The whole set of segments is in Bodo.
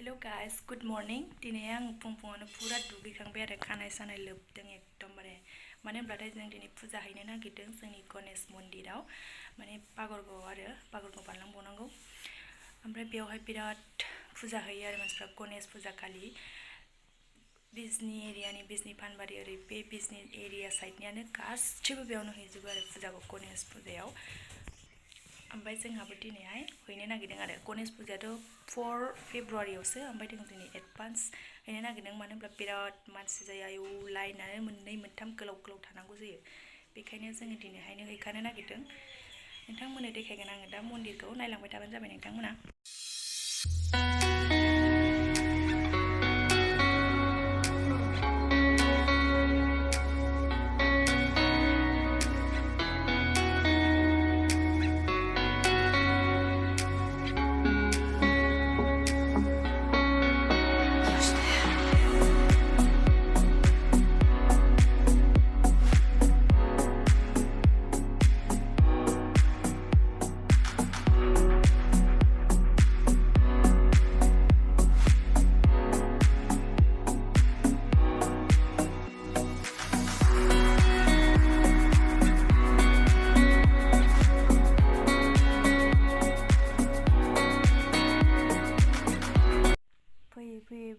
Hello guys, good morning. Dini आं फुंफुङावनो पुरा दुगैखांबाय आरो खानाय सानाय लोबदों एकदमबारे मानो होनब्लाथाय जों दिनै फुजा हैनो नागिरदों जोंनि गणेश मन्दिराव माने पागरगाव आरो पागरगाव बारलांबावनांगौ ओमफ्राय बेयावहाय बिराद फुजा होयो आरो मानसिफ्रा गणेश फुजा खालि बिजनी एरियानि बिजनी फानबारि ओरै बे बिजनी एरिया साइडनियानो गासिबो बेयावनो हैजोबो आरो फुजाखौ गणेश फुजायाव ओमफ्राय जोंहाबो दिनैहाय हैनो नागिरदों आरो गणेश फुजायाथ' 4 फेब्रुवारियावसो ओमफ्राय जों दिनै एडभान्स हैनो नागिरदों मानो होनब्ला बिराद मानसि जायो आयौ लाइनानो मोननै मोनथाम गोलाव गोलाव थानांगौ जायो बेखायनो जोङो दिनैहायनो हैखानो नागिरदों नोंथांमोननो देखायगोन आङो दा मन्दिरखौ नायलांबाय थाबानो जाबाय नोंथांमोना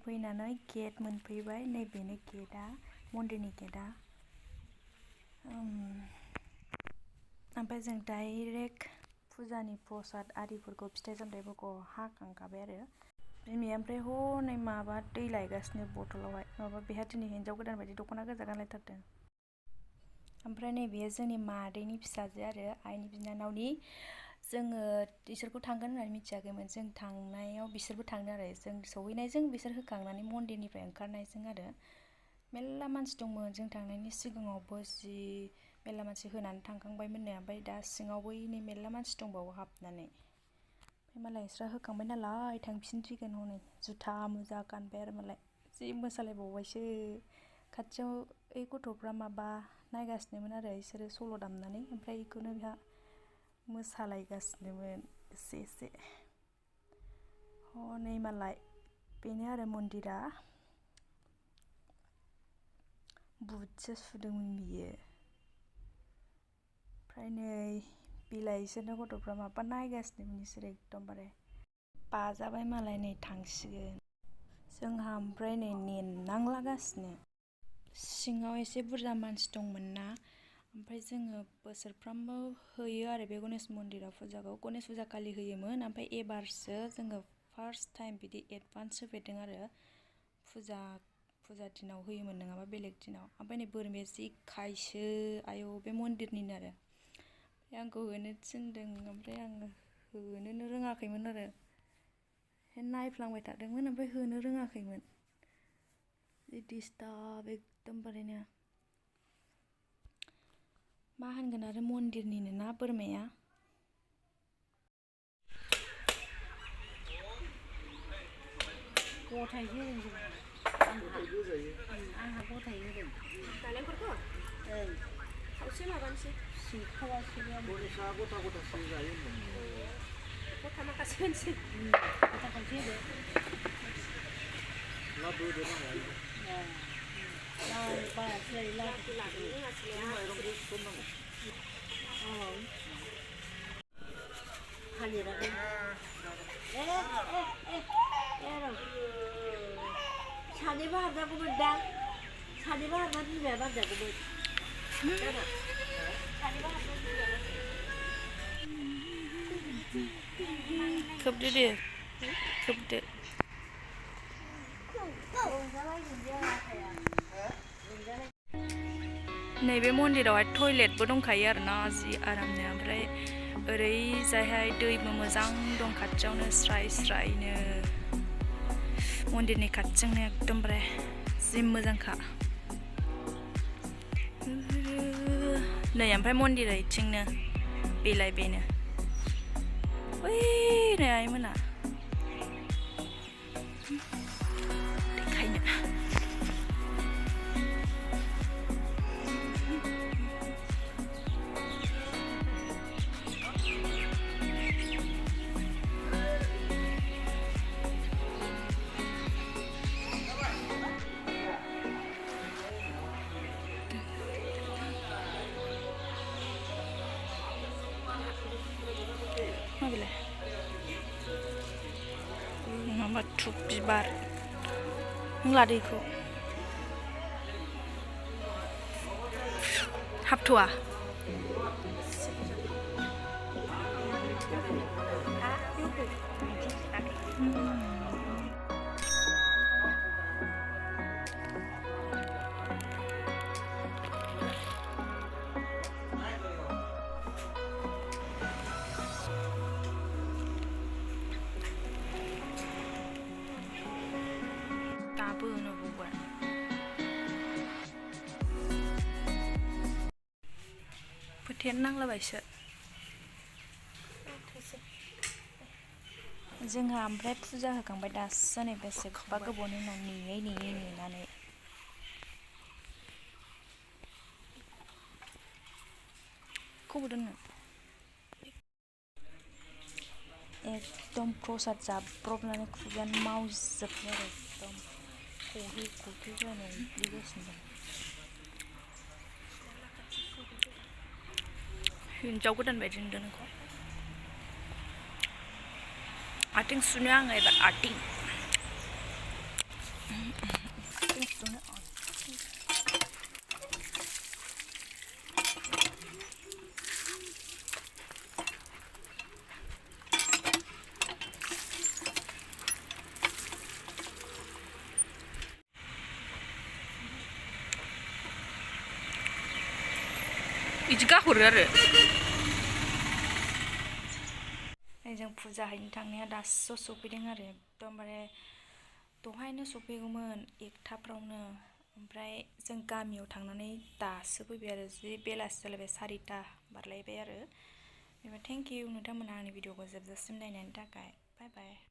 फैनानै गेट मोनफैबाय नैबेनो गेटआ मन्दिरनि गेटआ ओमफ्राय जों डाइरेक्ट फुजानि प्रसाद आरिफोरखौ फिथाइ सामथाइफोरखौ हाखांखाबाय आरो बिमाया ओमफ्राय हनै माबा दै लायगासिनो बथलावहाय माबा बेहा दिनै हिन्जाव गोदान बायदि दख'ना गोजा गानलायथारदों ओमफ्राय नैबेयो जोंनि मादैनि फिसाजो आरो आइनि बिनानावनि जोङो बिसोरखौ थांगोन होननानै मिथियाखैमोन जों थांनायाव बिसोरबो थांदों आरो जों सहैनायजों बिसोर होखांनानै मन्दिरनिफ्राय ओंखारनायजों आरो मेल्ला मानसि दंमोन जों थांनायनि सिगाङावबो जि मेल्ला मानसि होनानै थांखांबायमोननो ओमफ्राय दा सिङावबो नै मेल्ला मानसि दंबावो हाबनानै ओमफ्राय मालाय बिस्रा होखांबाय नालाय थांफिनसिगोन हनै जुथा मुजा गानबाय आरो मालाय जि मोसालायबावबायसो खाथियाव ओइ गथ'फ्रा माबा नायगासिनोमोन आरो बिसोरो सल' दामनानै ओमफ्राय बेखौनो बेहा मोसालायगासिनोमोन एसे एसे हनै मालाय बेनो आरो मन्दिरा बुटसो सुदोंमोन बियो ओमफ्राय नै बिलाइ इसोरनो गथ'फ्रा माबा नायगासिनोमोन इसोरो एकदमबारे बाजाबाय मालाय नै थांसिगोन जोंहा ओमफ्राय नै नेनांलागासिनो सिङाव एसे बुरजा मानसि दंमोन ना ओमफ्राय जोङो बोसोरफ्रामबो होयो आरो बे गणेश मन्दिराव फुजाखौ गणेश फुजा खालि होयोमोन ओमफ्राय एबारसो जोङो फार्स्ट टाइम बिदि एडभान्स होफेरदों आरो फुजा दिनाव होयोमोन नङाबा बेलेग दिनाव ओमफ्राय नै बोरमाया जि खायसो आयौ बे मन्दिरनिनो आरो ओमफ्राय आंखौ होनो थिनदों ओमफ्राय आङो होनोनो रोङाखैमोन आरो नायफ्लांबाय थादोंमोन ओमफ्राय होनो रोङाखैमोन जि डिस्टार्ब एकदमबारेनो मा होनगोन आरो मन्दिरनिनो ना बोरमाया गथायै होदों आंहा गथायै होदों नालेंखरखौ ओं खावसे माबानोसै सिंखावासो गणेशआ गथा गथासो जायो होनदों गथा माखासे होनोसै गथा खावसे होदो लादु होदो नालाय बारासो जायो लादु लादु रोङासै माइरंखौ सुनांगौ थालिराबो सानैबो हाबनांगौमोन दा सानैबो हाबना बिमाया बारजागौमोन सानैबो हाबना खोबदो दे खोबदो नैबे मन्दिरावहाय टयलेटबो दंखायो आरोना जि आरामनो ओमफ्राय ओरैजायहाय दैबो मोजां दं खाथियावनो स्राय स्रायनो मन्दिरनि खाथिजोंनो एकदमबारे जि मोजांखा नै ओमफ्राय मन्दिरा इथिंनो बेलाय बेनो ओइ नै आइमोना देखायनो मा धुप बिबार होनला दैखौ हाबथ'आ दाबो नुबोबाय फोथायानो नांलाबायसो जोंहा ओमफ्राय फुजा होखांबाय दासो नै बेसेबा गोबावनि उनाव नेनानै खबर दोननो एकदम प्रसाद जाब्रबनानै खुगायानो मावजोबबाय आरो एकदम खहे जानाय उग्लिगासिनो दं हिन्जाव गोदान बायदि नुदों नोंखौ आथिं सुनो आङो एबार आथिं सुनो बिदि गाहरो आरो जों फुजा हैनो थांनाया दासो सफैदों आरो एकदमबारे दहायनो सफैगौमोन 1टाफ्रावनो ओमफ्राय जों गामियाव थांनानै दासो फैबाय आरो जि बेलासि जालायबाय 4टा बारलायबाय आरो थेंक इउ नोंथांमोनहा आंनि भिडिअखौ जोबजासिम नायनायनि थाखाय बाय बाय